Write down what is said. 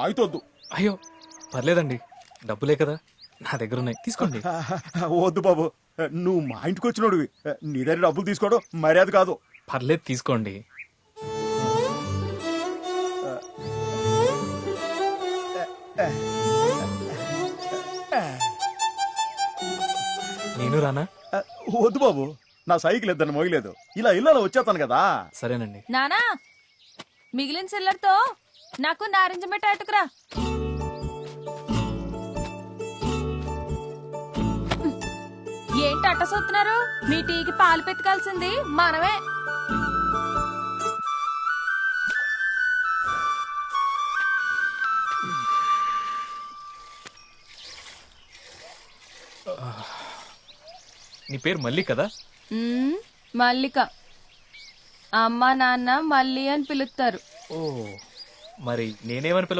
ఆయితొద్దు. అయ్యో పర్లేదండి, డబ్బులే కదా నా దగ్గర ఉన్నాయి, తీసుకోండి. వద్దు బాబు, నువ్వు మా ఇంటికి వచ్చినోడివి, నీ దగ్గర డబ్బులు తీసుకోవడం మర్యాద కాదు. పర్లేదు తీసుకోండి. నేను రానా? వద్దు బాబు, నా సైకిల్ ఇద్దని మోయలేదు, ఇలా ఇళ్ళలో వచ్చేస్తాను కదా. సరేనండి. నానా మిగిలిన సిల్లర్తో నాకు నారింజ మిఠాయి అటుకురా. ఏంటి అట్ట సొత్తున్నారు? మీ టీకి పాలు పెతకాల్సింది మనమే. నీ పేరు మల్లి కదా? మల్లిక. అమ్మ నాన్న మల్లి అని పిలుస్తారు. ఓ, మరి నేనేమని